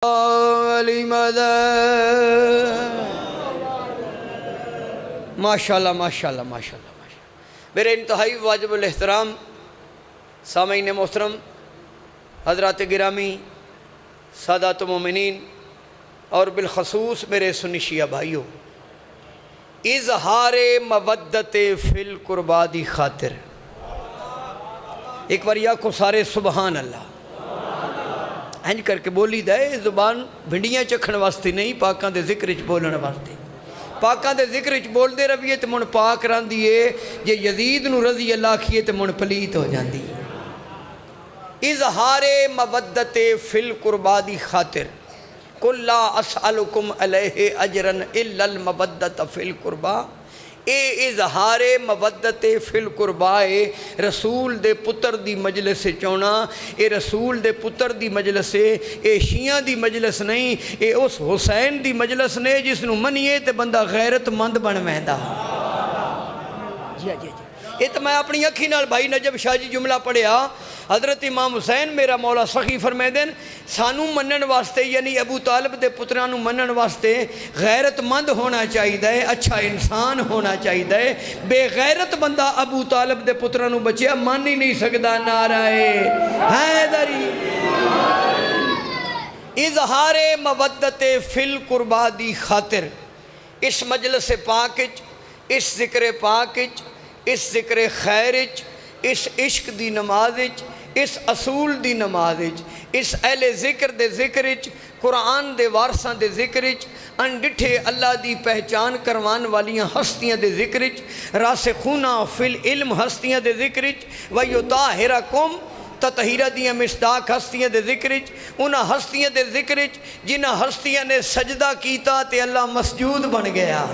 माशाल्लाह माशाल्लाह माशाल्लाह माशाल्लाह। मेरे इंतहाई वाजिबुल एहतराम सामईन मोहतरम हज़रात गिरामी सादात मोमिनीन और बिलखसूस मेरे सुन्नी शिया भाइयों, इज़हार मवद्दत फ़िल कुर्बा दी खातिर एक बार या को सारे सुबहान अल्लाह इंज करके बोली दे। जुबान भिंडियाँ चखण वास्ते नहीं, पाकां दे जिक्र च बोलण वास्ते। पाकां दे जिक्र च बोलते रहिए तो मुण पाक रहिंदी है, जे यजीद नूं रज़ी अल्लाह आखिए तो मुण पलीत हो जाती है। इज़हारे मवद्दत फ़िल कुर्बा दी खातिर कुल ला असअलुकुम अलैहि अजरन इल्लल मवद्दत फ़िल कुर्बा। ए इज़हारे मवद्दत फ़िल कुर्बा है रसूल दे पुत्र दी मजलिस चौना। ये रसूल दे पुत्र दी मजलिस है, ये शियां दी मजलिस नहीं, ये उस हुसैन दी मजलिस ने जिसनों मनीए तो बंदा गैरतमंद बन वैंदा। जी जी जी, ये तो मैं अपनी अखी नाल भाई नजब शाह जी जुमला पढ़िया। हज़रत इमाम हुसैन मेरा मौला सखी फरमाते हैं सानू मनन वास्ते यानी अबू तालिब दे पुत्रां नू मनन वास्ते गैरतमंद होना चाहिए, अच्छा इंसान होना चाहिए। बेगैरत बंदा अबू तालिब दे पुत्रां नू बचिया मान ही नहीं सकता। नाराए हैदरी। इज़हारे मवद्दत फ़िल कुर्बा दी खातिर इस मजलिस पाक इस जिक्र पाक इस जिक्र खैर इस इश्क दी नमाज इस असूल दी नमाज इस अहले जिक्र दे जिक्र कुरान दे वारसां दे जिक्र अनडिठे अल्लाह दी पहचान करवान वालियां हस्तियां दे जिक्र रासिखूना फिल इल्म हस्तियां दे जिक्र वयुताहिरकुम ततहीरा दियां मिसदाक हस्तियां दे जिक्र उन्हां हस्तियां दे जिक्र जिन्हां हस्तियां ने सजदा कीता ते अल्लाह मसजूद बन गया।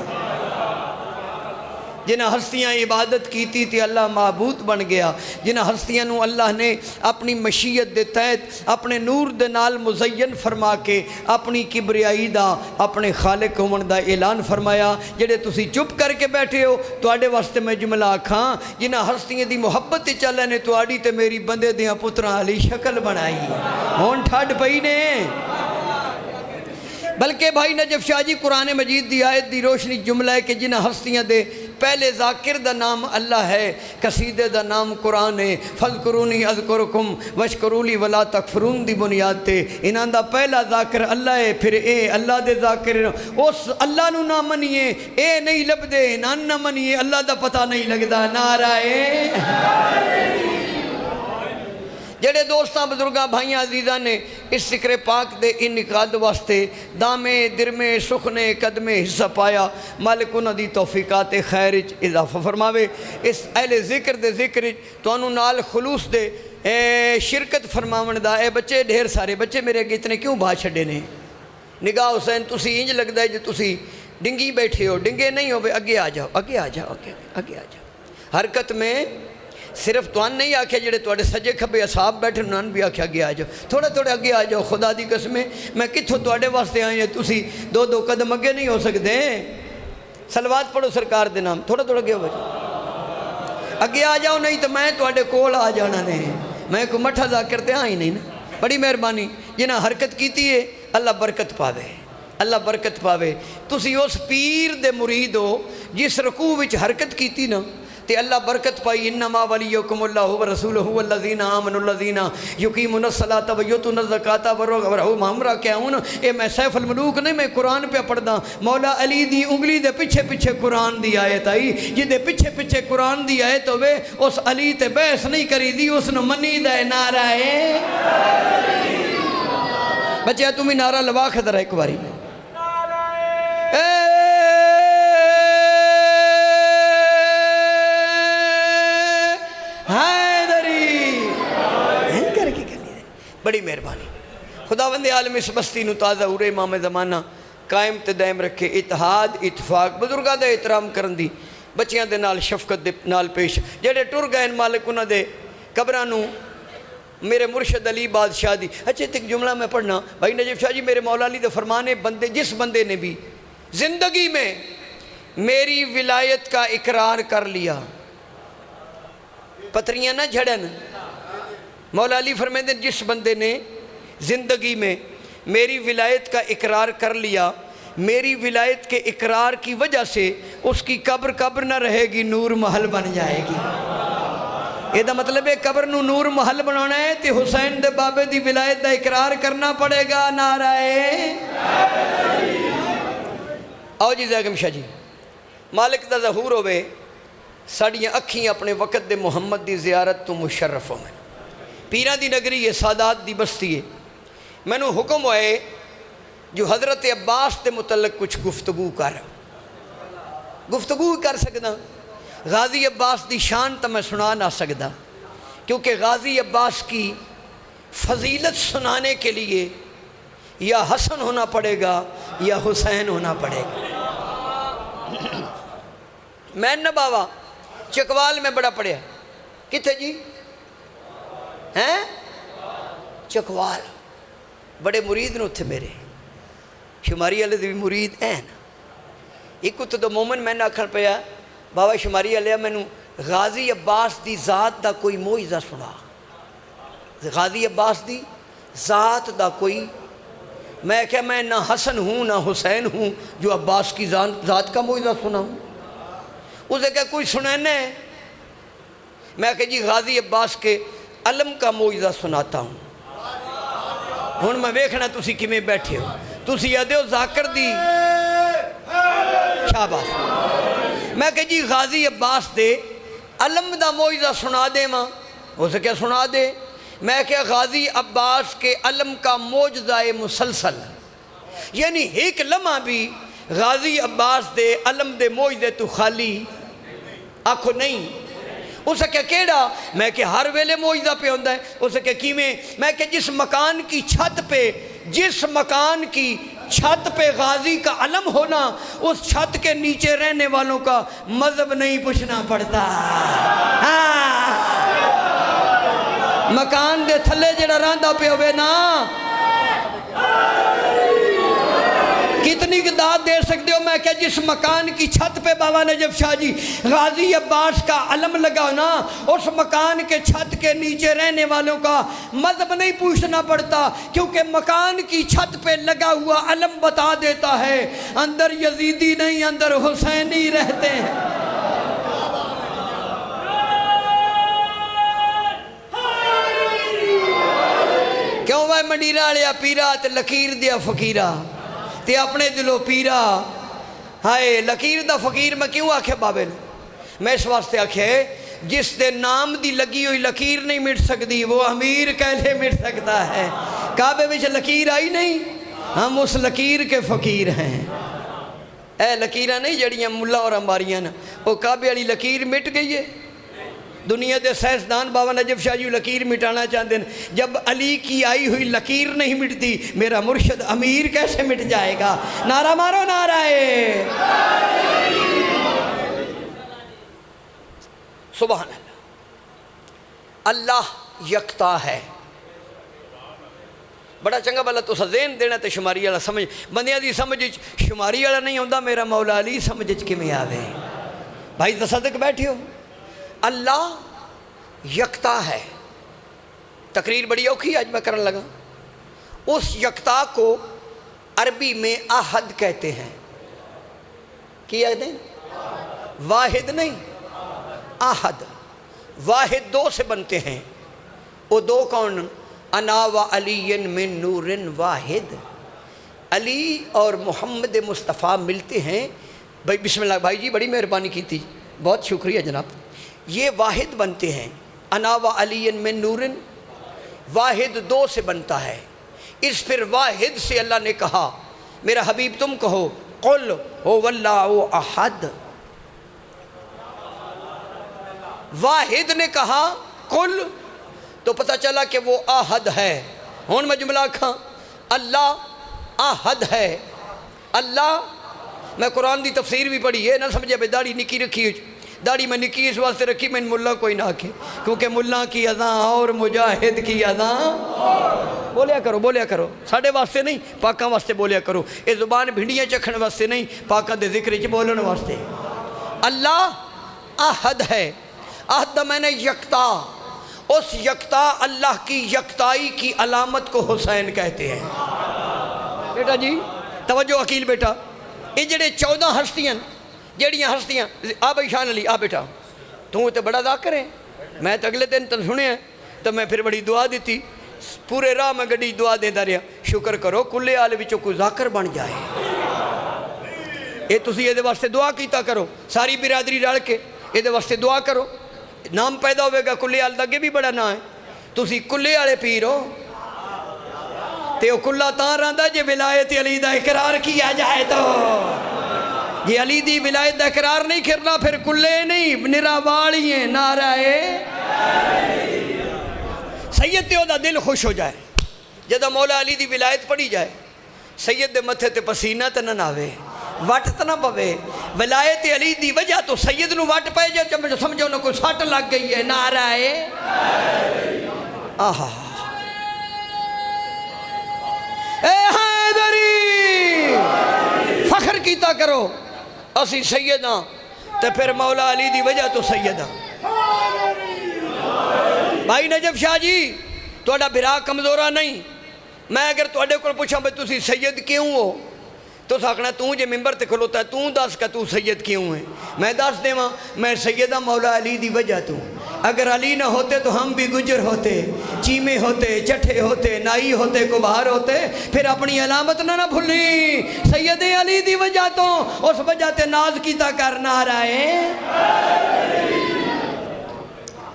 जिन्हें हस्तियाँ इबादत की थी अल्लाह महबूद बन गया। जिन्हें हस्तियाँ नू अल्लाह ने अपनी मशीयत के तहत अपने नूर दे नाल मुज़य्यन फरमा के अपनी किबरियाई दा अपने खालिक होवन दा ऐलान फरमाया। जेड़े तुसी चुप करके बैठे हो तुहाडे वास्ते मैं जुमला आखां, जिन्हें हस्तियाँ दी मुहब्बत चल ने तुहाडी ते मेरी बंदे दियां पुत्रां वाली शक्ल बनाई हुण ठड पई ने। बल्कि भाई नजफ शाह जी कुरान मजीद की आयत की रोशनी जुमला है कि जिन्हें हस्तियाँ दे पहले जाकिर दा नाम अल्लाह है, कसीदे दा नाम कुरान है। फज़कुरूनी अज़कुरुकुम वशकुरूली वला तकफुरून दी बुनियाद ते इन्हां दा पहला जाकिर अल्लाह है। फिर ए अल्लाह दे जाकिर उस अल्लाह नू ना मनीए, ए नहीं लभदे इन्हां ना मनीए, अल्लाह दा पता नहीं लगता। नाराए जेड़े दोस्तां बुजुर्गां भाइयां अजीज़ां ने इस जिक्र पाक दे इनकाद वास्ते दामे दिरमे सुखने कदमे हिस्सा पाया, मालिक उन्हां दी तौफीकात खैर इजाफा फरमावे। इस अहले जिक्र दे जिक्र तुहानू नाल खुलूस दे शिरकत फरमावन दा। ए बच्चे ढेर सारे बच्चे मेरे अगे इतने क्यों बाहर छड़े ने? निगाह हुसैन तुसी इंज लगदा है जो तुसी डिंगी बैठे हो, डिंगे नहीं हो, अगे आ जाओ अगे आ जाओ अगे अगे आ जाओ। हरकत में सिर्फ तुहान नहीं आख्या, जेडे तुहाडे सज्जे खब्बे असाब बैठे उन्होंने भी आख्या अगे आ जाओ, थोड़ा थोड़ा अगे आ जाओ। खुदा दी कसम मैं कित्थों तुहाडे वास्ते आई है, तुसी दो दो कदम अगे नहीं हो सकते। सलवात पढ़ो सरकार दे नाम, थोड़ा थोड़ा अगे हो जाओ, अगे आ जाओ, नहीं तो मैं तुहाडे कोल आ जाना ने। मैं कोई मठा जाकर ते आई नहीं ना। बड़ी मेहरबानी जिन्हें हरकत की है, अल्लाह बरकत पावे, अल्लाह बरकत पावे। तुसी उस पीर दे मुरीद हो जिस रकू विच हरकत की ना ते अल्लाह बरकत पाई। इन्नमा वलियुकुमुल्लाहु व रसूलुहु वल्लज़ीना आमनुल्लज़ीना युकीमुनस्सलाता व युतूनज़्ज़काता व हमरा क्या हूँ। ये मैं सैफुल मलूक नहीं, मैं कुरान पे पढ़दा। मौला अली दी उंगली दे पिछे पिछे कुरान दी आयत आई, जिदे पिछे पिछे कुरान दी आयत होवे उस अली ते बहस नहीं करी दी, उसनु मनी दा नारा है। बच्चा तुम ही नारा लवा खदरा एक बारी। बड़ी मेहरबानी खुदावंद आलम इस बस्ती नू ताज़ा उरे इमाम ज़माना कायम ते दायम रखे। इतिहाद इतफाक बुजुर्गों का एहतराम करन दी, बच्चियां दे नाल शफकत दे नाल पेश। जेडे टुर गए मालिक उन्हां दे कबरां नू मेरे मुर्शद अली बादशाह दी। अच्छा एक जुमला मैं पढ़ना भाई नजफ शाह जी मेरे मौला अली दे फरमाने, बंदे जिस बंदे ने भी जिंदगी में मेरी विलायत का इकरार कर लिया, पथरियां ना झड़न। मौला अली फरमाते जिस बंदे ने जिंदगी में मेरी विलायत का इकरार कर लिया, मेरी विलायत के इकरार की वजह से उसकी कब्र कब्र न रहेगी, नूर महल बन जाएगी। ਇਹਦਾ मतलब है कब्र नू नूर महल बनाना है तो हुसैन दे बाबे दी विलायत का इकरार करना पड़ेगा। नाराए आओ जी ज़ैगम शाह जी, मालिक दा ज़हूर होवे, साड़ियाँ अखियाँ अपने वक़्त दे मुहम्मद दी ज़ियारत तो मुशर्रफ होवे। पीरां दी नगरी है, सादात दी बस्ती है। मैनू हुक्म होए जो हज़रत अब्बास के मुतल्लक कुछ गुफ्तगू कर सकदा। गाजी अब्बास की शान तो मैं सुना ना सकता, क्योंकि गाजी अब्बास की फजीलत सुनाने के लिए या हसन होना पड़ेगा या हुसैन होना पड़ेगा। मैं नबावा चकवाल में बड़ा पढ़िया। किथे जी हैं? चकवाल बड़े मुरीद ने उत्थे मेरे, शुमारी वाले भी मुरीद हैं। एक उत्ते तो मोमन मैंने आखन पाया, बाबा शुमारी वाले मैनू गाजी अब्बास की ज़ात का कोई मोइज़ा सुना। गाजी अब्बास की ज़ात का कोई, मैं क्या मैं ना हसन हूँ ना हुसैन हूँ जो अब्बास की ज़ात का मोइज़ा सुनाऊँ। उसे क्या कोई सुनाना है? मैं क्या जी गाजी अब्बास के अलम का मोइज़ा सुनाता हूँ। हुण मैं वेखना तुसी किमें बैठे हो, तुसी आदे हो जाकर दी शाबाश। मैं कह जी गाजी अब्बास दे अलम दा मोइज़ा सुना दे मां। उसे क्या सुना दे? मैं क्या गाजी अब्बास के अलम का मोजज़ाए मुसलसल, यानी एक लम्हा भी गाजी अब्बास दे अलम दे मोजदे तू खाली आखो नहीं। उसे क्या केड़ा? मैं क्या हर वेले मोजदा पे होंदा है। उसे क्या किमें? मैं क्या जिस मकान की छत पे गाजी का अलम होना, उस छत के नीचे रहने वालों का मजहब नहीं पूछना पड़ता। हाँ। मकान दे थले जड़ा रहा पे होवे ना, कितनी दाद दे सकते हो? मैं क्या जिस मकान की छत पे बाबा नजफ शाह जी गाजी अब्बास का अलम लगा हो ना, उस मकान के छत के नीचे रहने वालों का मजहब नहीं पूछना पड़ता, क्योंकि मकान की छत पे लगा हुआ अलम बता देता है अंदर यजीदी नहीं, अंदर हुसैनी रहते हैं। क्यों वह मंडीरा वाले पीरा ते लकीर दिया फकीरा ते अपने दिलों पीरा। हाय लकीर दा फकीर मैं क्यों आखे बाबे ने? मैं इस वास्ते आखे जिस दे नाम दी लगी हुई लकीर नहीं मिट सकती, वो अमीर कैसे मिट सकता है? काबे विच लकीर आई नहीं, हम उस लकीर के फकीर हैं। ए लकीर नहीं जड़ियाँ मुला और अंबारियां न, वो काबे वाली लकीर मिट गई है। दुनिया के साइंसदान बाबा नजफ शाह जी लकीर मिटाना चाहते हैं। जब अली की आई हुई लकीर नहीं मिटती, मेरा मुर्शद अमीर कैसे मिट जाएगा? नारा मारो नाराए सुभान अल्लाह। अल्लाह यकता है। बड़ा चंगा भला तुस ज़हन देना तो शुमारी वाला समझ, बंदियां दी समझ शुमारी वाला नहीं आता, मेरा मौला अली समझ किमें आवे। भाई तसदक बैठे हो, अल्लाह यकता है। तकरीर बड़ी औखी आज मैं करने लगा। उस यकता को अरबी में आहद कहते हैं। क्या कहते हैं? वाहिद नहीं, आहद। वाहिद दो से बनते हैं। वो दो कौन? अना व अलीन मिन नूरिन वाहिद। अली और मोहम्मद मुस्तफ़ा मिलते हैं। भाई बिस्मिल्लाह भाई जी बड़ी मेहरबानी की थी, बहुत शुक्रिया जनाब। ये वाहिद बनते हैं। अना व अलीन मिन नूरिन, वाहिद दो से बनता है। इस फिर वाहिद से अल्लाह ने कहा मेरा हबीब तुम कहो कुल हो वल्लाहु अहद। वाहिद ने कहा कुल, तो पता चला कि वो आहद है। हुन मैं जुमला खा, अल्लाह आहद है। अल्लाह, मैं कुरान की तफसीर भी पढ़ी है ना, समझे भाई दाढ़ी निकी रखी, दाढ़ी में निकी इस वास्ते रखी मैंने मुल्ला कोई ना आखे, क्योंकि मुल्ला की अदा और मुजाहिद की अदा। बोलिया करो साढ़े वास्ते नहीं, पाका वास्ते बोलिया करो। ये जुबान भिंडियाँ चखण वास्ते नहीं, पाका दे जिक्र च बोलने वास्ते। अल्लाह आहद है। आहद मैंने यकता, उस यकता अल्लाह की यकताई की अलामत को हुसैन कहते हैं। बेटा जी तवज्जो अकील बेटा, ये जेडे 14 हस्तियां जड़ियाँ हस्तियां आ भाई शान अली आ बेटा तू तो बड़ा जाकर है, मैं तो अगले दिन तो सुने तो मैं फिर बड़ी दुआ दी, पूरे राह में गड्डी दुआ देता रहा, शुक्र करो कुल्ले आले विचों कोई जाकर बन जाए। ये तुसी ये वास्ते दुआ कीता करो, सारी बिरादरी रल के ये वास्ते दुआ करो, नाम पैदा होगा। कुल्ले आल अगे भी बड़ा ना है, तुसी कुल्ले वाले पीर हो ते वो कुल्ला तां रहा जे विलायत अली दा इकरार किया जाए तो, जे अली दी विलायत दा इकरार नहीं करना फिर कुल्ले नहीं निरा वाली है। नाराए सैयद ते ओदा दिल खुश हो जाए जदों मौला अली दी विलायत पढ़ी जाए, सैयद दे मथे ते पसीना तो ना आवे, वट तो ना पवे। विलायत अली दी वजह तो सैयद नूं वट पै जाए समझो ना कोई सट लग गई है। नाराए आहा फखर कीता करो असी सैयद हाँ तो फिर मौला अली दी वजह तो सैयद हाँ। भाई नजफ शाह जी तुहाडा बिरा कमजोरा नहीं, मैं अगर तुहाडे कोल पुछां भाई तुसी सैयद क्यों हो तो आखना तू जे मिंबर ते खलोता है तू दस का तू सैयद क्यों है। मैं दस देवां मैं सैयद हाँ मौला अली दी वजह तू। अगर अली ना होते तो हम भी गुजर होते, चीमे होते, चट्ठे होते, नाई होते, कुबहार होते। फिर अपनी अलामत ना भूली, सैयद अली दी वजह तो उस वजह ते नाज कीता करना आ रहा है,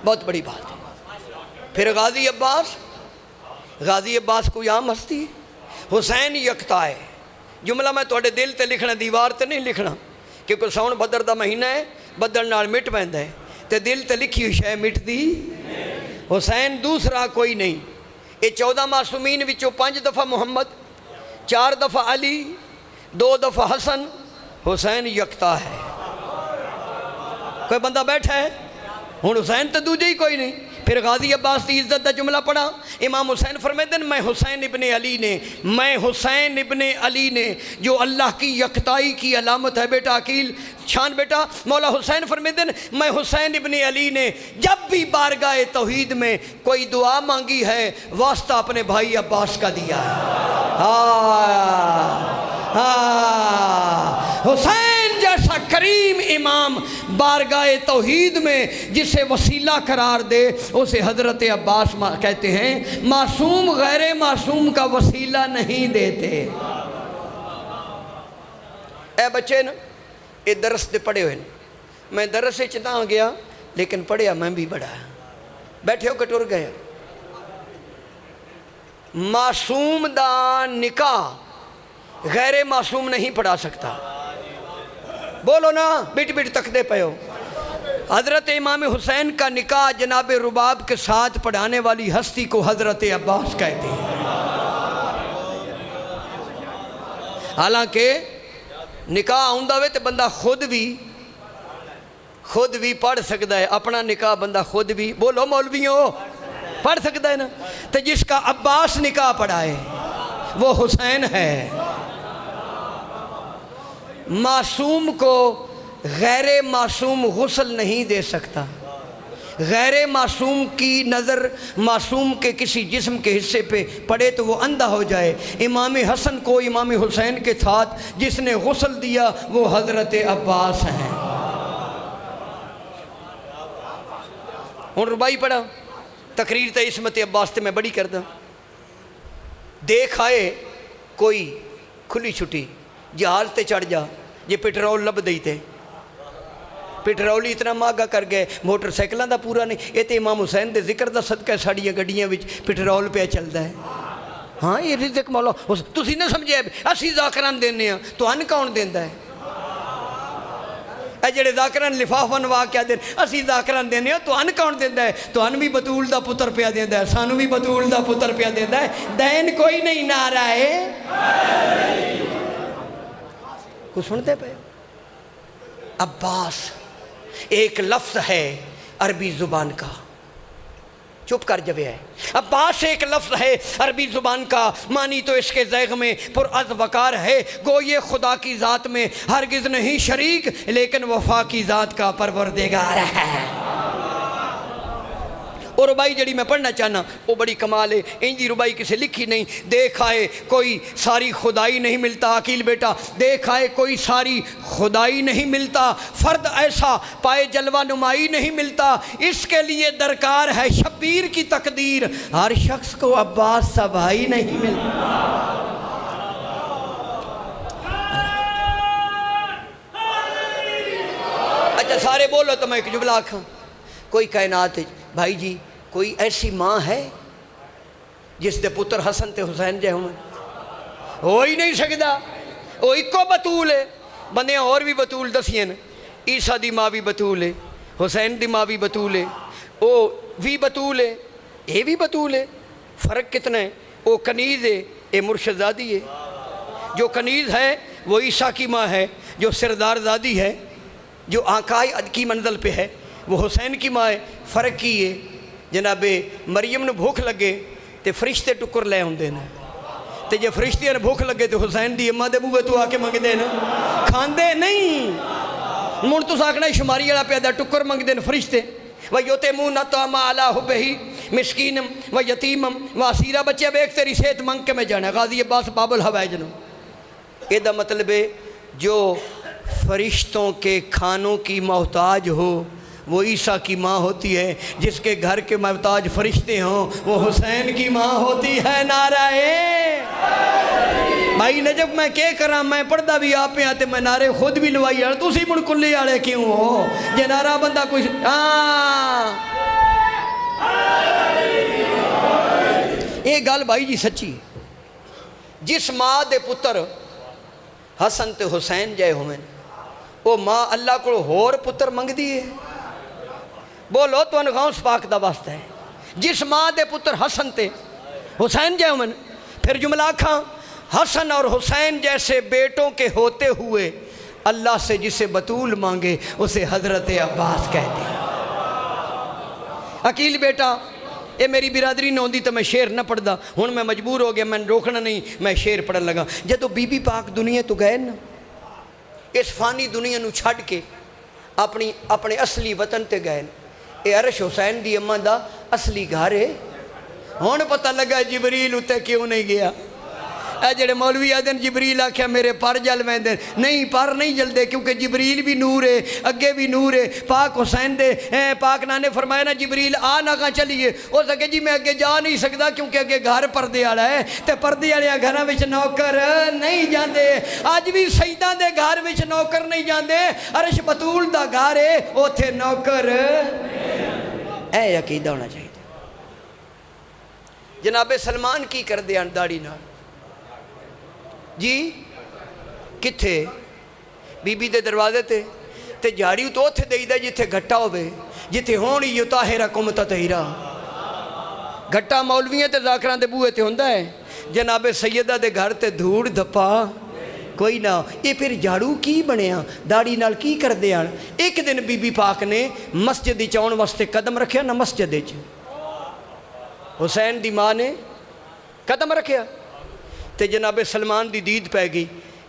बहुत बड़ी बात है। फिर गाजी अब्बास कोई आम हस्ती है, हुसैन यकता है। जुमला मैं थोड़े दिल ते लिखना, दीवार ते नहीं लिखना, क्योंकि साउन बदर का महीना है, बदल नाल मिट पैंदा है ते दिल ते लिखी हुई शय मिटदी। हुसैन दूसरा कोई नहीं। ये 14 मासूमीन विचों 5 दफ़ा मुहम्मद, 4 दफ़ा अली, 2 दफ़ा हसन, हुसैन यकता है। कोई बंदा बैठा है हुण हुसैन तो दूजे ही कोई नहीं। फिर गाजी अब्बास की इज्जत का जुमला पढ़ा, इमाम हुसैन फरमाते हैं मैं हुसैन इब्ने अली ने जो अल्लाह की यकताई की अलामत है। बेटा अकील शान बेटा मौला हुसैन फरमाते हैं मैं हुसैन इब्ने अली ने जब भी बारगाह तौहीद में कोई दुआ मांगी है वास्ता अपने भाई अब्बास का दिया है। हुसैन जैसा करीम इमाम बारगाह तौहीद में जिसे वसीला करार दे उसे हज़रत अब्बास कहते हैं। मासूम गैर मासूम का वसीला नहीं देते। ए बच्चे ना ये दरस दे पढ़े हुए, मैं दरस ना गया लेकिन पढ़िया मैं भी बड़ा। बैठे हो कटुर गए। मासूम दा निकाह गैर मासूम नहीं पढ़ा सकता। बोलो ना, बिट बिट तकदे पे हो। हज़रत इमाम हुसैन का निकाह जनाब रुबाब के साथ पढ़ाने वाली हस्ती को हज़रत अब्बास कहते हैं। हालांकि निकाह आउंदा वे तो बंदा खुद भी पढ़ सकता है अपना निकाह, बंदा खुद भी बोलो मौलवियों पढ़ सकता है ना। तो जिसका अब्बास निकाह पढ़ाए वो हुसैन है। मासूम को गैर मासूम गुस्ल नहीं दे सकता। गैर मासूम की नज़र मासूम के किसी जिस्म के हिस्से पे पड़े तो वो अंधा हो जाए। इमाम हसन को इमाम हुसैन के साथ जिसने गुस्ल दिया वो हज़रत अब्बास हैं। हुण रुबाई पढ़ा तकरीर तो इसमत अब्बास ते मैं बड़ी करदा। देख आए कोई खुली छुट्टी जहाज ते चढ़ जा, जे पेट्रोल लभ दई ते पेट्रोल ही इतना महंगा कर गए, मोटरसाइकिलों का पूरा नहीं। ये तो इमाम हुसैन के जिक्र का सदका साड़ियाँ गड्डियाँ पेट्रोल पे चलता है। हाँ ये रिज़्क मौला तुसीं ना समझे असी जाकरान देने तो अन कौन देंदा है? जेडे जाकरान लिफाफ बनवा के आते असी जाकरान देने तो अन कौन देंदा है? तो अन भी बतूल का पुत्र पिया देंदा है, सानू भी बतूल का पुत्र पिया देंदा है। दैन कोई नहीं नारा है। कुछ सुनते पे? अब्बास एक लफ्ज़ है अरबी ज़ुबान का, चुप कर जबे है। अब्बास एक लफ्ज़ है अरबी ज़ुबान का, मानी तो इसके ज़ैग़ में पुरअज़ वक़ार है। गो ये खुदा की ज़ात में हरगिज़ नहीं शरीक, लेकिन वफ़ा की ज़ात का परवरदिगार है। और रुबाई जड़ी मैं पढ़ना चाहना वो बड़ी कमाल है। इंजी रुबाई किसे लिखी नहीं। देख आए कोई सारी खुदाई नहीं मिलता, अकील बेटा देख आए कोई सारी खुदाई नहीं मिलता, फ़र्द ऐसा पाए जलवा नुमाई नहीं मिलता, इसके लिए दरकार है शब्बीर की तकदीर, हर शख्स को अब्बास सा भाई नहीं मिलता। अच्छा सारे बोलो तो मैं एक जुमला आखा। कोई कायनात भाई जी कोई ऐसी माँ है जिसके पुत्र हसन ते हुसैन जै हों? हो ही नहीं सकता। वो इको बतूल है। बंदे और भी बतूल दसिए न। ईसा दी माँ भी बतूल है, हुसैन दी माँ भी बतूल है, वो भी बतूल है, ये भी बतूल है। फ़र्क कितना है? वो कनीज़ है, ये मुर्शदादी है। जो कनीज़ है वो ईसा की माँ है, जो सरदार ज़ादी है, जो आकाई अद की मंजिल पे है वो हुसैन की माँ है। फ़र्क की है जनाबे मरियम ने भूख लगे तो फरिश्ते टुकर ले आते हैं, तो जे फरिश्तियां भूख लगे तो हुसैन दी अम्मा दे बूहे तो आके मंगते हैं, खाते नहीं। मुड़ तुस आखना शुमारी वाला पैदा टुकर मंगते हैं फरिश्ते। व योते मुँह न तो अमा आला हुबे ही मिसकीनम व यतीमम व असीरा बच्चे वेख तेरी सेहत मंग के मैं जाना गाजी अब्बास बाबुल हवाइज नो। एदा मतलब है जो फरिश्तों के खानों की मोहताज हो वो ईसा की माँ होती है, जिसके घर के मोहताज फरिश्ते हों वो हुसैन की माँ होती है। नाराए भाई नजब मैं क्या करा, मैं पढ़दा भी आप पे आते मैं नारे खुद भी लवाई आले, तुसी मुड़ कुल्ले आले क्यों हो? जे नारा बंदा कुछ ये गल भाई जी सच्ची। जिस माँ दे पुत्र हसन ते हुसैन जय होवे वो माँ अल्लाह को होर पुत्र मंगदी है। बोलो तो गौस पाक दा वास्ता है। जिस माँ दे पुत्र हसन ते हुसैन जय होवे, फिर जुमला आखा हसन और हुसैन जैसे बेटों के होते हुए अल्लाह से जिसे बतूल मांगे उसे हजरत अब्बास कहते हैं। अकील बेटा ये मेरी बिरादरी न होंदी तो मैं शेर न पढ़दा, हुण मैं मजबूर हो गया, मैं रोकना नहीं, मैं शेर पढ़न लगा। जदों बीबी पाक दुनिया तो गए ना, इस फानी दुनिया नू छड़ के अपने असली वतन ते गए। ये अरश हुसैन दी अम्मा दा असली घर है। हुण पता लगा जिबरील उत्ते क्यों नहीं गया। ए जेड़े मौलवी आदन जिबरील आख्या मेरे पर जल वेंदे, नहीं पर नहीं जलते क्योंकि जिबरील भी नूर है, अगे भी नूर है। पाक हुसैन दे पाक नाने फरमाया ना जिबरील आ ना कहाँ चलिए, हो सके जी मैं अगे जा नहीं सकता क्योंकि अगे घर पर्दे वाला है, तो पर्दे वाले घर में नौकर नहीं जाते। अज भी शहीदां दे घर में नौकर नहीं जाते, अरश बतूल दा घर है उथे नौकर। ए अकीदा होना चाहिए। जनाबे सलमान की कर दे दाड़ी नाल जी किथे बीबी दे दरवाजे ते झाड़ी तो उत्थे देईदा जिथे घट्टा होवे, जिथे होण ही ताहिरा कुमत तहीरा। घट्टा मौलवियां ते जाकरां दे बूहे ते हुंदा है, जनाबे सैयदा दे घर ते धूड़ धप्पा कोई ना। ये फिर झाड़ू की बनया, दाड़ी नाल की करदे आन। एक दिन बीबी पाक ने मस्जिद च आउण वास्ते कदम रखिया ना, मस्जिद च हुसैन दी माँ ने कदम रखिया ते जनाबे सलमान दी दीद पै गई,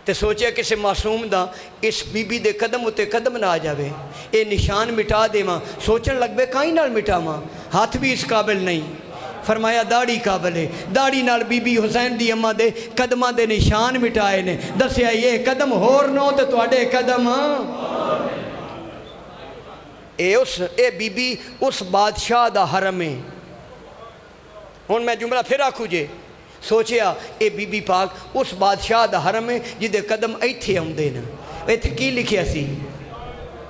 तो सोचा किसी मासूम दा इस बीबी दे कदम उत्ते कदम ना आ जाए, ये निशान मिटा देवां। सोचन लग पे काई नाल मिटावां, हाथ भी इस काबिल नहीं। फरमाया दाड़ी काबिल है, दाड़ी नाल बीबी हुसैन दी अम्मा दे कदमां दे निशान मिटाए ने। दसिया ये कदम होर नो ते तुहाडे कदम ए बीबी उस बादशाह दा हरम है। हुण मैं जुमला फिर आखू जे, सोचिया ये बीबी पाक उस बादशाह दा हरम है जिदे कदम इत्थे आउंदे न। इत्थे की लिखिया सी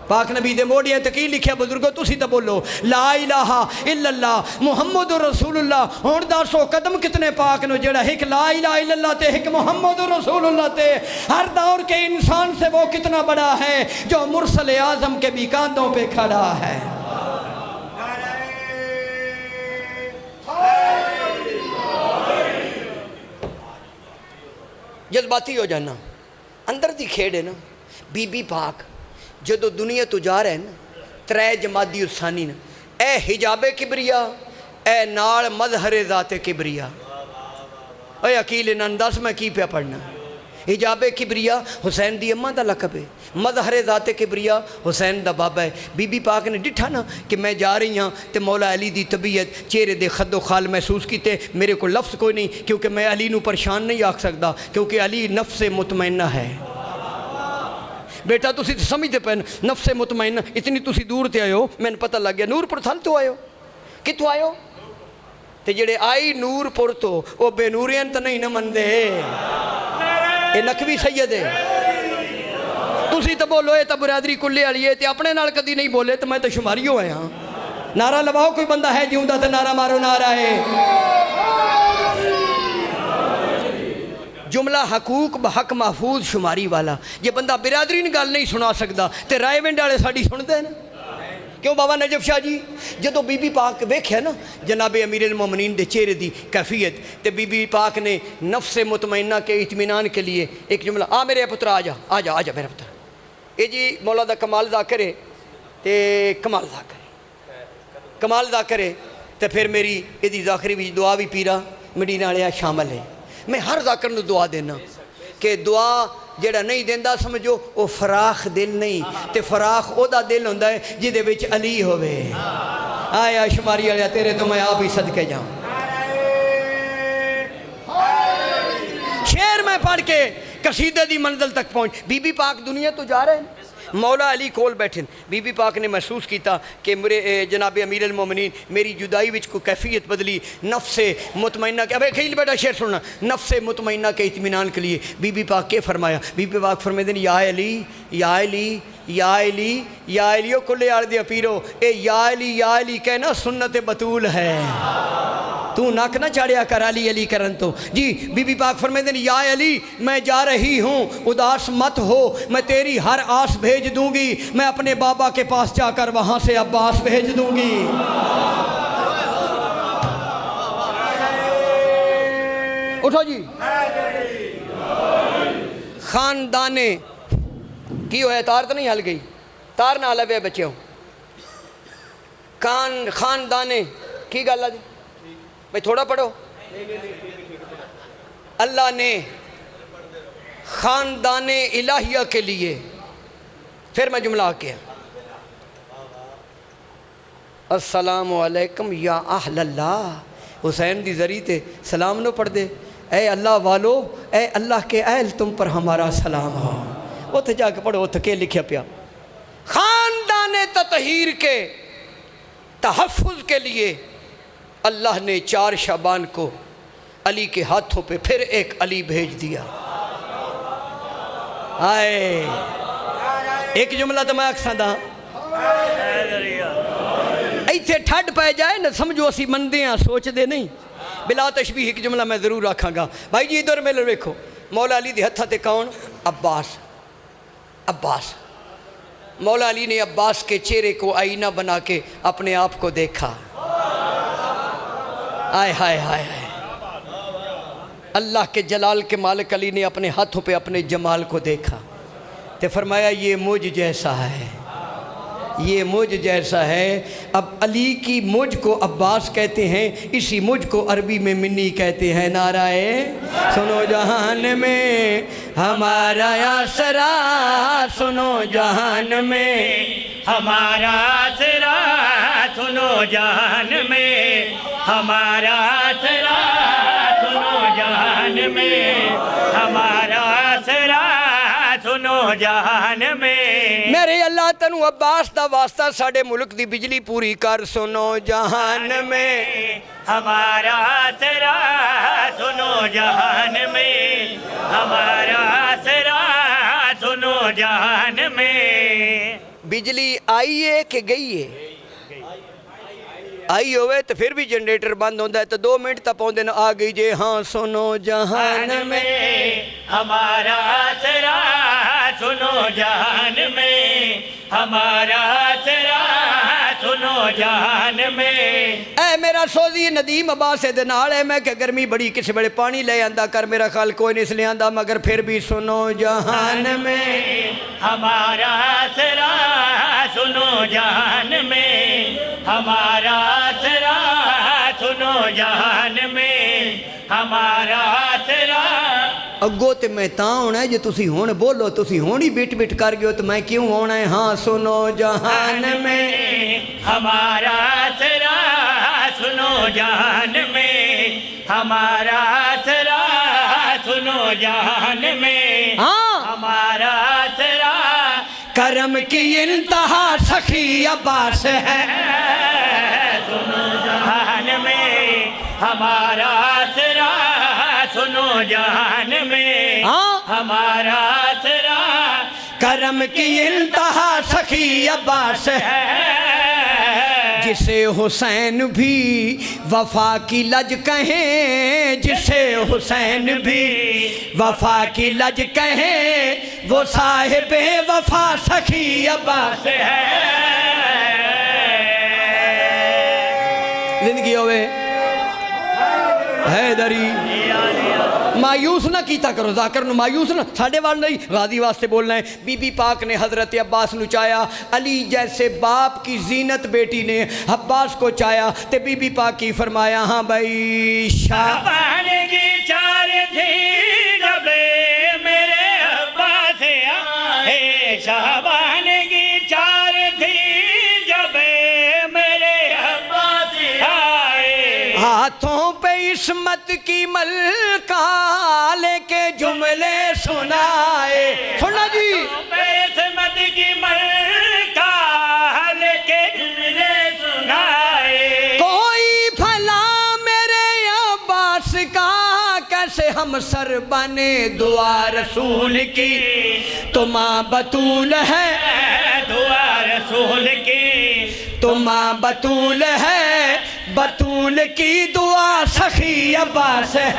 पाक नबी दे मोड़िया ते की लिखिया बुजुर्गो तुसी तो बोलो ला इलाहा इल्लल्लाह मुहम्मदुर रसूलुल्लाह। हुण दसो कदम कितने पाक नो जेड़ा एक ला इलाहा इल्लल्लाह ते एक मुहम्मदुर रसूलुल्लाह ते हर दौर के इंसान से वो कितना बड़ा है जो मुरसल आजम के भी कांधों पे खड़ा है। जज्बाती हो जाना, अंदर दी खेड़ है ना। बीबी पाक जो दुनिया तो जा रहे हैं त्रै जमाती उसानी ने, ए हिजाबे किबरिया, ए नाल मजहरे जाते किबरिया। ओए अकील इन्हां दस मैं की पिया पढ़ना। हिजाब किबरिया हुसैन दी अम्मा दा लकब है, मजहर ज़ात किबरिया हुसैन दा बाबा है। बीबी पाक ने डिठा ना कि मैं जा रही हाँ तो मौला अली दी तबीयत चेहरे दे खद्दो खाल महसूस किते। मेरे को लफ्ज़ कोई नहीं, क्योंकि मैं अली नू परेशान नहीं आख सकता, क्योंकि अली नफ्स मुतमइन्ना है। बेटा तुसी तो समझते पे नफ्स मुतमइन्ना, इतनी तुसी दूर ते आयो, मैंने पता लग गया नूरपुर थल तो आयो, कितों आयो? तो जेड़े आई नूरपुर तो वो बेनूरियन तो नहीं न मनदे, ये नकवी सैयद है। तुसी तो बोलो ये तो बरादरी कुल्ले वाली है, तो अपने नाल कदी नहीं बोले तो मैं तो शुमारी हो आया। नारा लवाओ, कोई बंदा है जिंदा तो नारा मारो, नारा है। जुमला हकूक बहक महफूज शुमारी वाला। जे बंदा बिरादरी ने गल नहीं सुना सकता तो रायविंड वाले साड़ी सुनते हैं। क्यों बाबा नजफ शाह जी जो बीबी पाक वेख्या ना जनाब अमीरुल मोमिनीन दे चेहरे की कैफियत, तो बीबी पाक ने नफ्स मुतमइन्ना के इत्मीनान के लिए एक जुमला, आ मेरे पुत्र आ जा आ जा आ जा मेरा पुत्र, ये जी मौला दा कमाल दा करे तो कमाल दा करे, कमाल दा करे तो फिर मेरी यदी जाखरी भी दुआ भी पीरा मदीना वाले शामिल है। मैं हर जाकर नूं दुआ देना कि दुआ जेड़ा नहीं देंदा समझो वो फराख दिल नहीं, तो फराख ओदा दिल होंदा है जिदे विच अली होवे। आया शुमारी वाले तेरे तो मैं आप ही सदके जाऊँ। शेर में पढ़ के कसीदे दी मंजिल तक पहुँच। बीबी पाक दुनिया तो जा रहे हैं, मौला अली कोल बैठे। बीबी पाक ने महसूस किया कि मेरे जनाब अमीरुल मोमिनीन मेरी जुदाई विच कोई कैफियत बदली। नफ्स मुतमइन्ना के, अबे खील बेटा शेर सुनना, नफ्स मुतमइन्ना के इत्मीनान के लिए बीबी पाक के फरमाया। बीबी पाक फरमाते हैं या अली या अली या अली या अलियो कुल्ले आल दिया पीरो, ए या अली कहना सुन्नत बतूल है, तू नक ना चाड़िया कर अली अली करन तो जी। बीबी पाक फरमाते हैं या अली मैं जा रही हूँ, उदास मत हो, मैं तेरी हर आस भेज दूंगी, मैं अपने बाबा के पास जाकर वहाँ से अब्बास भेज दूंगी। उठो जी। खानदाने की होया, तार तो नहीं हल गई, तार ना हल पे बच्चे खानदाने की गल है भाई, थोड़ा पढ़ो। अल्लाह ने खानदाने इलाहिया के लिए, फिर मैं जुमला किया, अस्सलामु अलैकुम या अहलल्लाह। हुसैन दी जरी ते सलाम नो पढ़ दे, ए अल्लाह वालो, ए अल्लाह के अहल तुम पर हमारा सलाम हो। उत्थे जाके पढ़ो, उत्थे के लिखा पिया, खानदाने ततहीर के तहफ़्फ़ुज़ के लिए अल्लाह ने 4 शाबान को अली के हाथों पे फिर एक अली भेज दिया। आए एक जुमला तो मैं आखसा इत्थे ठंड पै जाए ना समझो असी मनते हैं, सोचते नहीं। बिला तशबीह एक जुमला मैं जरूर आखांगा भाई जी। इधर मेरे वेखो, मौला अली के हत्था ते कौन? अब्बास। अब्बास, मौला अली ने अब्बास के चेहरे को आईना बना के अपने आप को देखा। आय हाय हाय हाय, अल्लाह के जलाल के मालिक अली ने अपने हाथों पे अपने जमाल को देखा तो फरमाया ये मुझ जैसा है, ये मुझ जैसा है। अब अली की मुझ को अब्बास कहते हैं, इसी मुझ को अरबी में मिन्नी कहते हैं। नाराए सुनो जहान में हमारा आसरा, सुनो जहान में हमारा आसरा, सुनो जहान में हमारा आसरा, सुनो जहान में हमारा आसरा, सुनो जहान में। मेरे अल्लाह तनु अब्बास दा वास्ता साडे मुल्क दी बिजली पूरी कर, सुनो जहान में हमारा आसरा, सुनो जहान में हमारा आसरा, सुनो जहान में। बिजली आई है कि गई है? आई होवे तो फिर भी जनरेटर बंद होता है तो 2 मिनट तक पौंदे न आ गई जे। हाँ सुनो जहान में हमारा आसरा, सुनो जहान में हमारा आसरा, सुनो जहान में। ऐ मेरा सोजी नदीम अब्बास दे नाल है, मैं क्या गर्मी बड़ी किस वेले पानी ले आंदा कर, मेरा ख्याल कोई नहीं ले आंदा, मगर फिर भी सुनो जहान में हमारा आसरा, सुनो जहान में हमारा आसरा, सुनो जहान में हमारा आसरा। अगो तो मैं ता होना है जो तुसी हुण बोलो, तुसी हुण ही बिट बिट कर गए हो तो मैं क्यों होना है। हाँ सुनो जहान में हमारा आसरा, सुनो जहान में हमारा आसरा, सुनो जहान में हाँ हमारा आसरा, करम की इंतहा सखी अब्बास है। सुनो जहान में हमारा आसरा, सुनो जहान में हाँ हमारा आसरा, करम की इंतहा सखी अब्बास है। जिसे हुसैन भी वफा की लज कहें, जिसे हुसैन भी वफा की लज कहें, वो साहिब वफा सखी अब्बास है। जिंदगी होवे हैदरी मायूस ना कीता करो, जाकर मायूस ना साढ़े वाल नहीं, गाजी वास्ते बोलना है। बीबी पाक ने हजरत अब्बास नु चाया, अली जैसे बाप की जीनत बेटी ने अब्बास को चाया, ते बीबी पाक की फरमाया हाँ भाई शाबान की चार थी जबे मेरे अब्बास आए, शाबान की चार थी जबे मेरे अब्बास आए, हाथों पे इस्मत की मलका लेके जुमले सुनाए। सुना जी इस्मत की मलका लेके जुमले सुनाए, कोई भला मेरे अब्बास का कैसे हम सर बने दुआ रसूल की, तो माँ बतूल है दुआ रसूल की, तो माँ बतूल है, बतूल की दुआ सखी अब्बास है।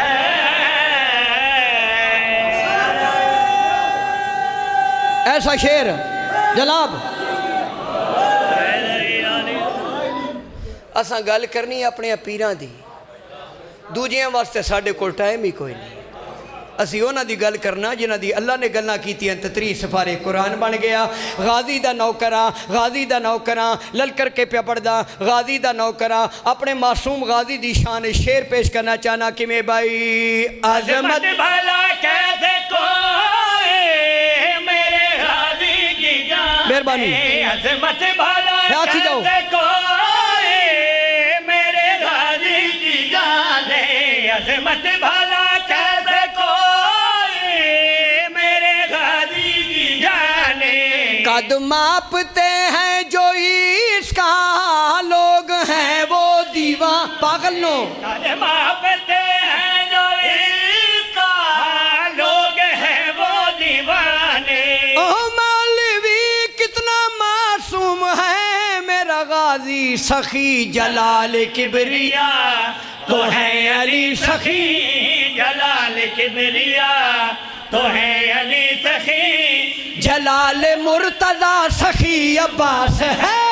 ऐसा शेर जनाब असां गल करनी अपने पीरां दी, दूजियां वास्ते साढ़े कोल टाइम ही कोई नहीं। असी उन्हां दी गल करना जिन्हां दी अल्लाह ने गल्लां कीतियां ते 30 सफारे कुरान बन गया। गाजी दा नौकरां, गाजी दा नौकरां, ललकर के पे पढ़दा गाजी दा नौकरां, अपने मासूम गाजी दी शान शेर पेश करना चाहना कि मैं भाई अजमत भला कैसे कोई मेरे गाजी की जान, मेहरबानी अजमत भला आखी जाओ कैसे कोई मेरे गाजी की जान, अजमत भला कैसे कोई मेरे गाजी की जान, कद मापते हैं जो इसका लोग हैं वो दीवा पागल नो, कद मापते हैं जो इसका लोग हैं वो दीवाने, ओ मौलवी कितना मासूम है मेरा गाजी सखी जलाल किबरिया, तो है अली सखी जलाल किबरिया, तो है अली सखी जलाल मुर्तजा सखी अब्बास है।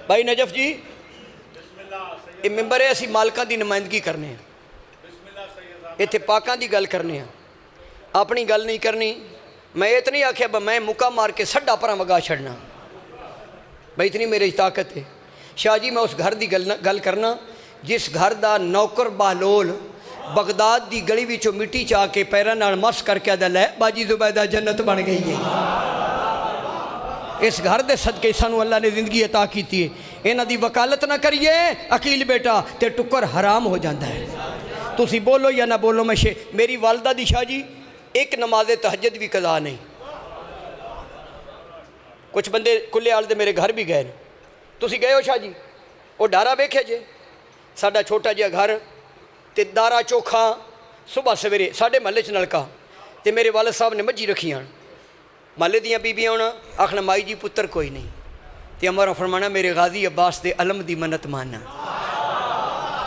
भाई नजफ जी ये मैंबर है, असी मालकां दी नुमाइंदगी करने, इत्थे पाकां दी गल करने, अपनी गल नहीं करनी। मैं ये तो नहीं आख्या मैं मुक्का मार के सड्डा परा वगा छड़ना, भाई इतनी मेरी ताकत है। शाह जी मैं उस घर की गल करना जिस घर का नौकर बहलोल बगदाद की गली विचों मिट्टी चा के पैरों नाल मस करके आदा लै बाजी जुबैदा जन्नत बन गई है। इस घर के सदके सानू अल्लाह ने जिंदगी अता की है। इन्हां दी वकालत ना करिए अकील बेटा तो टुकर हराम हो जाता है। तुसी बोलो या ना बोलो, मैं मेरी वालदा दी शाह जी एक नमाज तहज्जुद भी कदा नहीं। कुछ बंदे कुल्ले आल दे मेरे घर भी गए, तुसी गए हो शाह जी? वो डारा वेख्या जे साडा छोटा जिहा घर ते दारा चोखा, सुबह सवेरे साढ़े महल्ले च नलका, ते मेरे वालद साहब ने मज्जी रखियां, महल्ले दियां बीबियां आना आखना माई जी पुत्र कोई नहीं, ते अमर फरमाना मेरे गाजी अब्बास दे अलम दी मन्नत मानना।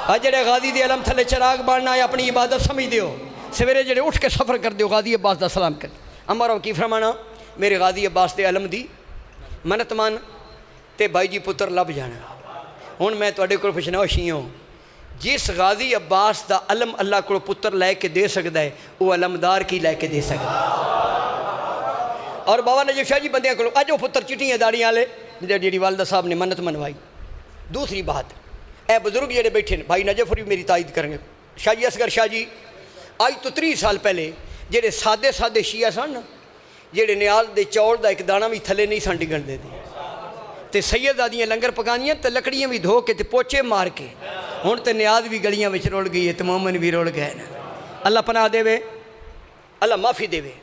अज जेड़े गाजी दे अलम थले चिराग बालना है अपनी इबादत समझदे हो, सवेरे जेड़े उठ के सफ़र कर दो गाजी अब्बास दा सलाम कर, अमर की फरमाना मेरे गाजी अब्बास दे अलम दी मन्नत मान ते भाई जी पुत्र लभ जाना। हुण मैं तुहाडे कोल पुछना होशियों, जिस गाजी अब्बास दा अलम अल्लाह को पुत्र लैके दे सकता है, वो अलमदार की लैके दे सकता? और बाबा नजीब शाह जी बंदियां को अज वो पुत्र चिट्टियां दाड़ियां वाले जी वालदा साहब ने मन्नत मनवाई। दूसरी बात, ए बुजुर्ग जेडे बैठे ने, भाई नजफ भी मेरी तायद करेंगे, शाह जी असगर शाह जी अज तो 30 साल पहले जेडे सादे सादे शिया सन ना, जेडे न्याज दे चौल का एक दाना भी थले नहीं सन डिगण देते, तो सैयदादियाँ लंगर पकानियाँ तो लकड़ियाँ भी धो के पोचे मार के, हुण तो न्याज भी गलियां में रुल गई है, तो मोमन भी रुल गए ना। अल्लाह पनाह देवे, अल्लाह माफ़ी देवे।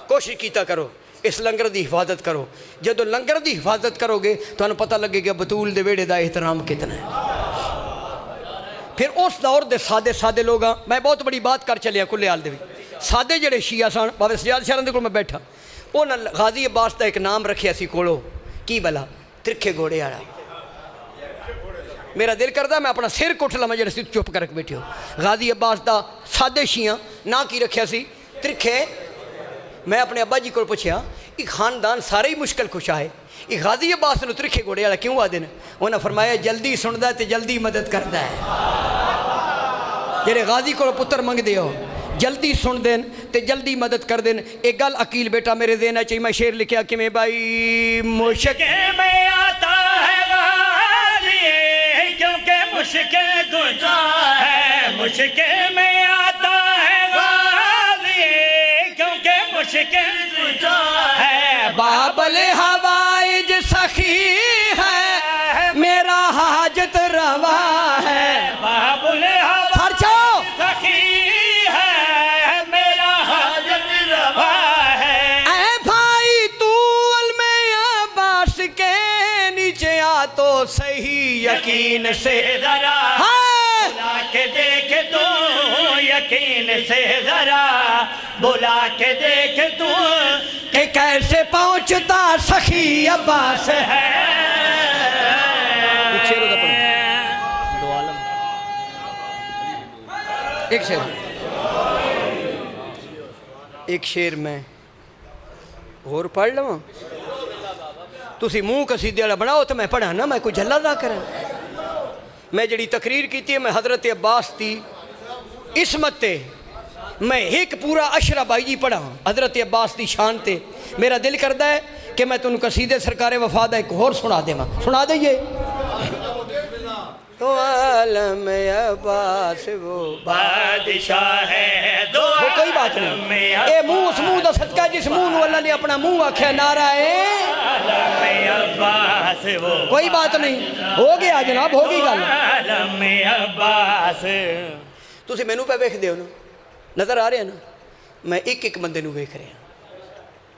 कोशिश कीता करो इस लंगर की हिफाजत करो। जदों लंगर की हिफाजत करोगे तो पता लगेगा बतूल दे वेड़े का एहतराम कितना है। फिर उस दौर के सादे सादे लोग, मैं बहुत बड़ी बात कर चलिया कुल्लेआल दे सादे जेडे शिया सन, बाबे सजाद शहर के कोल मैं बैठा, उन्हें गाजी अब्बास का एक नाम रखिया सी कोलो, की भला, त्रिखे घोड़े वाला। मेरा दिल करता मैं अपना सिर कुट लवां जेडे चुप करके बैठे हो। गाजी अब्बास का सादे शिया ना की रखिया सी, त्रिखे। मैं अपने अब्बा जी को पूछया, ये खानदान सारे ही मुश्किल खुशा है, ये गाजी अब्बास नूं त्रिखे घोड़े वाला क्यों आते हैं? उन्हें फरमाया जल्दी सुनता तो जल्दी मदद करता है। जेडे गाजी को पुत्र मंगते हो जल्दी सुन देन तो जल्दी मदद कर देन। एक गल अकील बेटा मेरे देना चाहिए, मैं शेर लिखा कि मैं भाई मुश्किल में आता है गाजी, क्योंकि मुश्किल गुजा है, मुश्किल में आता है गाजी, क्योंकि मुश्किल गुजा है। बाबल हवाइज सखी है, मेरा हाजत रवा है। बाबुल खर्चो सखी है, मेरा हाजत रवा है। ऐ भाई तू अलमे अब्बास के नीचे आ तो सही यकीन से जरा हाँ। बुला के देख तू, यकीन से जरा बुला के देख तू कि कैसे पहुंचता सखी अब्बास है। एक शेर, एक शेर मैं होर पढ़ लवां, तुसी मुँह कसीदे वाला बनाओ तो मैं पढ़ा ना, मैं कोई झल्ला ना करा। मैं जड़ी तकरीर की है मैं हजरत अब्बास की इसमत ते मैं एक पूरा अशरा भाई जी पढ़ा हजरत अब्बास की शान ते। मेरा दिल करता है कि मैं तुम कसीदे सरकारे वफा दा एक होर सुना देवां, सुना दईए। तो आलम अब्बास वो बादशाह है, दो वो कोई बात नहीं, ये मुंह उस मुंह का सदका जिस मुंह नूं अल्लाह ने अपना मुंह आख्या नारा है अब्बास वो, कोई बात नहीं, हो गया जनाब, हो गई गल। आलम अब्बास तुसीं मैनू पे वेखदे हो ना, नज़र आ रहा ना, मैं एक एक बंदे नूं वेख रहा,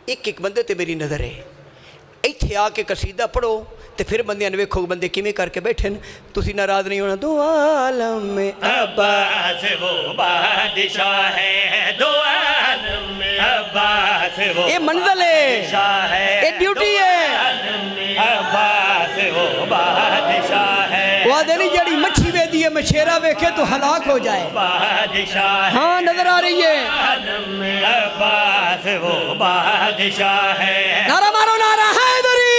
एक एक बंदे ते मेरी नज़र है। इत्थे आके कसीदा पढ़ो तो फिर बंदियां ने वेखो बंदे किवें करके बैठे न, तुसीं नाराज़ नहीं होना। दो आलम में अब्बास वो बादशाह है, दो आलम में अब्बास वो, ये मंजिल है, ये ड्यूटी है। अब्बास वो बादशाह है, वो नहीं जड़ी मच्छी वेदी है मछेरा वेखे तो हलाक हो जाए। बादशाह है, हाँ नजर आ रही है। अब्बास वो बादशाह है, नारा मारो नारा हैदरी,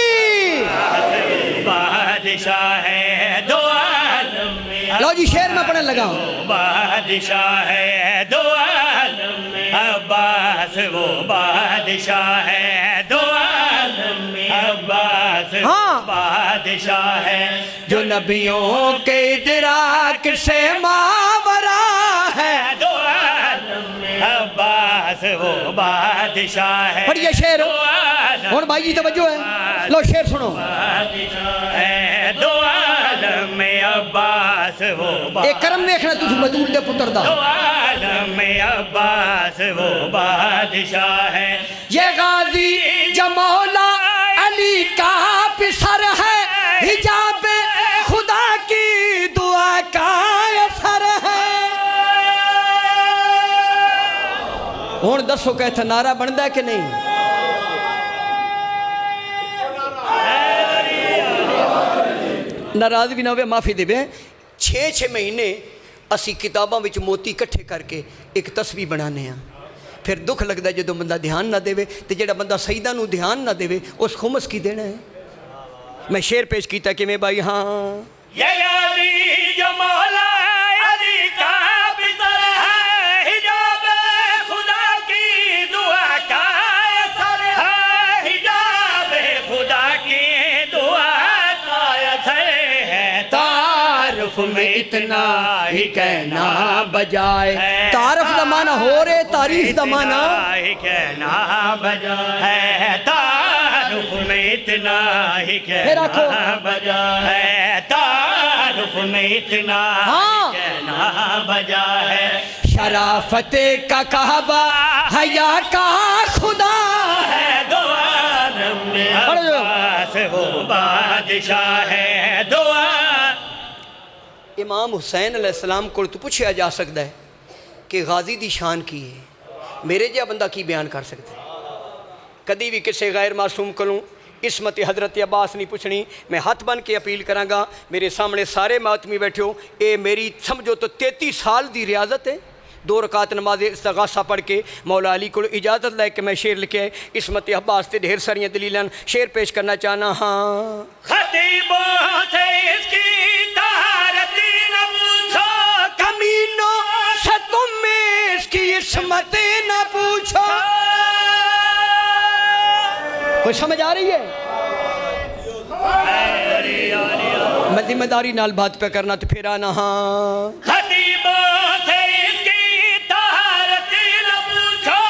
बादशाह है, दो आलम में लो जी शेर में पढ़ने लगा हूँ। बादशाह है, दो आलम में अब्बास वो बादशाह है, दो आलम में अब्बास हाँ। बादशाह है, जो नबियों के इदराक से मावरा है। दो आलम में अब्बास वो बादशाह है, पढ़िए शेर, दो आलम और भाई जी तवज्जो है, लो शेर सुनो। है, दो आलम में अब्बास वो एक करम देखना तुझ बतूल दे पुत्र दा, दो आलम में अब्बास वो बादशाह है। ये गाजी जमौला अली का पिसर है, हिजाब खुदा की दुआ का असर है। हुण दसो कहता नारा बनता कि नहीं? नाराज भी ना हो, माफ़ी देवे। 6-6 महीने असी किताबों में मोती इकट्ठे करके एक तस्वीर बनाने हैं, फिर दुख लगता है जो बंदा ध्यान ना देवे, तो जो बंदा सईदा नूं ध्यान ना देवे उस खुमस की देना है। मैं शेर पेश किया कि मैं भाई हाँ ये अली जो मौला अली का बिसर है, हिजाब खुदा की दुआ का असर है, तारुफ में इतना ही कहना बजाए। तारफ दा माना हो रे, तारीफ दा माना ही कहना बजाए। तारुफ में इतना ही कहना बजाए। तारुफ में इतना ही कहना बजाए। शराफते का कहबा हया का खुदा है, दो आलम में अब्बास वो बादशाह है। दो इमाम हुसैन अलैहिस्सलाम को तो पूछा जा सकता है कि गाजी दी शान की है, मेरे जहा बंदा की बयान कर सकता है? कदी भी किसी गैर मासूम को इसमत हज़रत अब्बास नहीं पूछनी। मैं हाथ बन के अपील कराँगा, मेरे सामने सारे मातमी बैठे हो, ये मेरी समझो तो 33 साल की रियाजत है। 2 रकात नमाज इस्तिग़ासा पढ़ के मौला अली को इजाज़त लैके मैं शेर लिखे इसमत अब्बास से ढेर सारियाँ दलीलन शेर पेश करना चाहना। हाँ, खतीबों से इसकी तारत न पूछो, कमीनों से तुम में इसकी इसमत न पूछो। कोई समझ आ रही है? मैं जिम्मेदारी नाल बात पे करना तो फिर आना। हाँ, खतीबों से इसकी तारत न पूछो,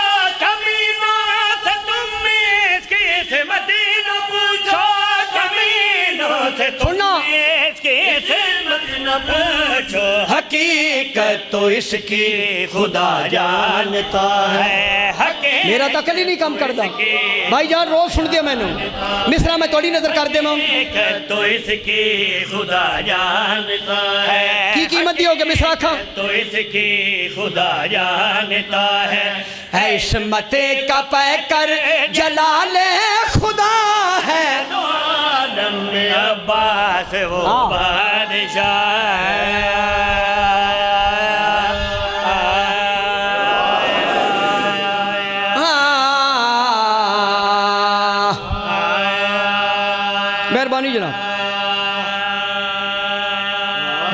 कमीनों से तुम इसकी इसमत न पूछो। कमीनों से तुम इसकी इसमत न पूछो। हकीकत तो इसकी खुदा जानता है। मेरा तो कभी नहीं काम करता भाई जान, रोज सुन दिया मैंने मिसरा मैं थोड़ी नजर कर देवा तो इसकी खुदा जानता है। की कीमत दी होगी मिसरा खा तो इसकी खुदा जानता है। इसमते का पैकर जलाले खुदा है। आलम में अब्बास वो बादशाह है। मेहरबानी जनाब।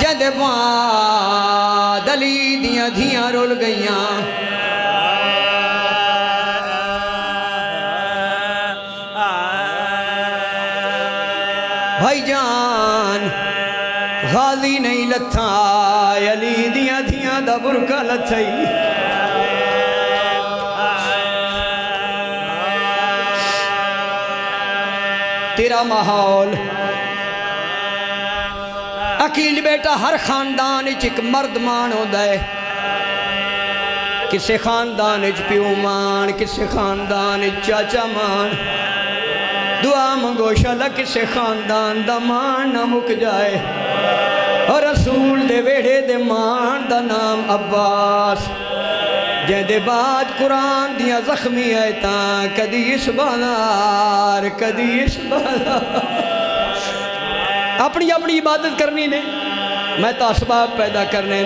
जद दली दियां धियां रुल गईयां, भाईजान गाजी नहीं लथा, अली दियां धियां दा बुरका लथई। तेरा माहौल अकील बेटा, हर खानदान एक मर्द मान होता है। किसी खानदान प्यो मान, किसी खानदान चाचा मान। दुआ मंगो शाला किसी खानदान दा मान ना मुक जाए। और रसूल दे वेड़े दे मान दा नाम अब्बास, जिंदे बाद कुरान दियां जख्मी आयतां, कदी इस बाजार कदी इस बाजार। अपनी अपनी इबादत करनी ने, मैं तो असबाब पैदा करने।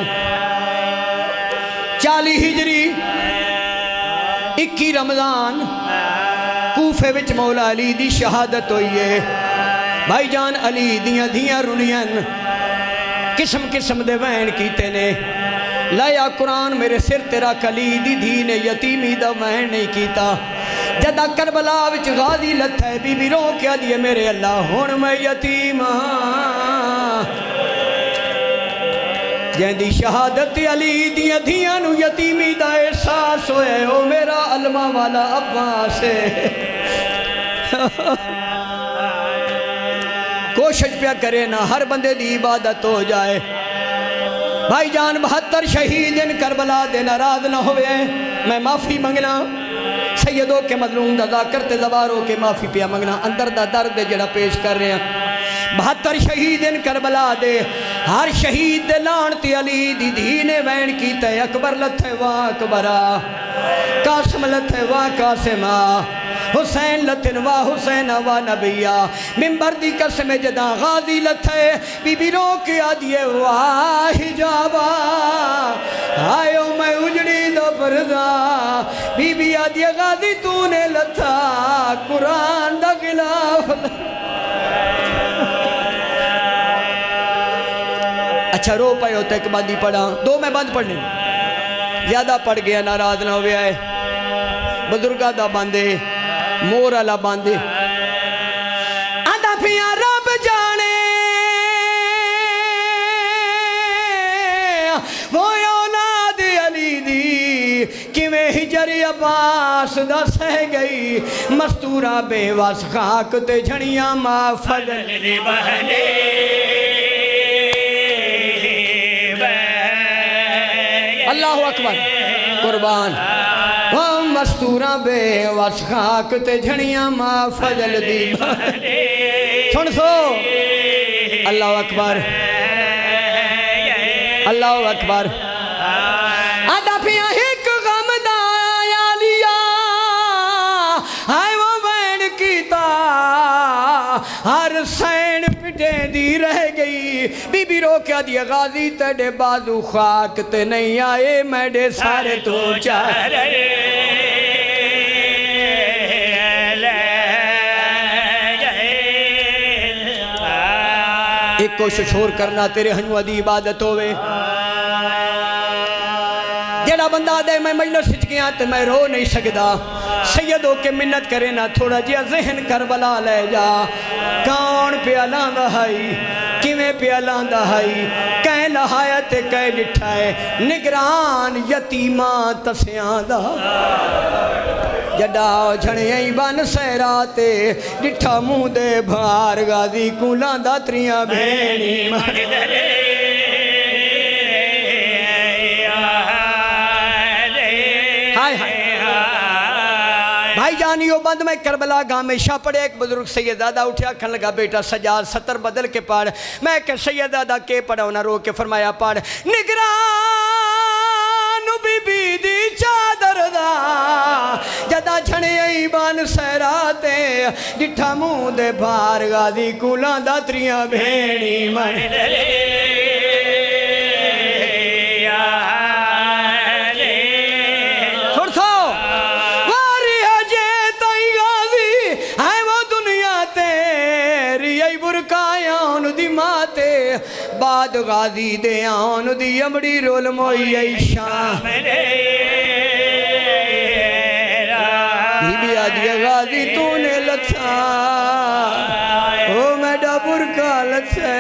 40 हिजरी 21 रमज़ान कूफे विच मौला अली दी शहादत हुई है। भाईजान अली दियां धियां रुलियन, किस्म किस्म दे वैन कीते ने। लाया कुरान मेरे सिर तेरा कली दी धी ने यतीमी दा वहन नहीं कीता। जदा करबला विच गाजी लथा है, बीबी रो क्या दिए मेरे अल्लाह हुण मैं यतीम हां। जैंदी शहादत अली दियां धियां नू यतीमी दा एहसास होए, ओ मेरा अलमा वाला अब्बास कोशिश पिया करे ना हर बंदे दी इबादत हो जाए। भाईजान 72 शहीद इन करबला दे नाराज ना होवे। मैं माफ़ी मंगना सैयदों के मजलूम दा करते जवारों के माफ़ी पिया मंगना। अंदर दा दर्द जड़ा पेश कर रहे हैं। 72 शहीद इन करबला दे, हर शहीद दे लानती अली दी धी ने वैन कीता। अकबर लथे वाह अकबरा, कासिम लथे वाह कासिमा, हुसैन लथिन वाह हुसैन वाह नबिया। मिंबर दी कसम जदा गाजी लथे, बीबी रो के आदिए वाह हिजाबा। आयो मैं उजड़ी दो पर्दा, बीबी आदिए गाजी तूने लथा कुरान दा खिलाफ। अच्छा रो पाए होता एक बंद ही पढ़ा, 2 मैं बंद पढ़ने ज्यादा पढ़ गया नाराज ना हो गया है। बुजुर्गा दा बंदे मोर वाला बंदे आदा पिया रब जाने जिगर अब्बास दा सह गई मस्तूरा बेवस खाक ते झड़ियां मां फजल दी बहने अल्लाह अकबर कुर्बान मस्तूरा बेवस खाक ते झड़ियां मां फजल दी बहने सुन सो अल्लाह अकबर अल्लाह अकबर आदा पिया एक गम दा आया लिया हाय वो बैन कीता हर सैन पिटे दी रह गई बीबी रोक्या दी गाजी तेरे बाजू खाक ते नहीं आए मेरे सारे तो चार एक कोशिश होर करना तेरे हनुआ दी इबादत होवे जेड़ा बंदा दे मैं मजलिस विच गया ते मैं रो नहीं सकदा सैयद होके मिन्नत करे ना थोड़ा जिहा जहन करबला ले जा कौन पिया लांदा हई किवें पिया लांदा हई कै लहाया ते कै डिठा है निगरान यतीमा तसियां दा जड़ा झड़ियाई बन सहरा ते डिठा मुंह दे भार गाजी कूलां दा त्रियां भेणी भाई जानियो बंद में करबला गांव में शाह पड़े एक बुजुर्ग सैयदादा उठा आखन लगा बेटा सजाद 70 बदल के पढ़ मैं क्या सैयदादा के पढ़ाना रो के फरमाया पढ़ निगरान बीबी दी चादर दा जदा झणे आई बन सहरा ते डिठा मुंह दे भार गादी कूलां दा त्रियां भेणी मन बाद गाजी दे आन दी अमड़ी रोल मोई शाम बीबी आदि गाजी तूने लथा ओ मेरा बुरका लथे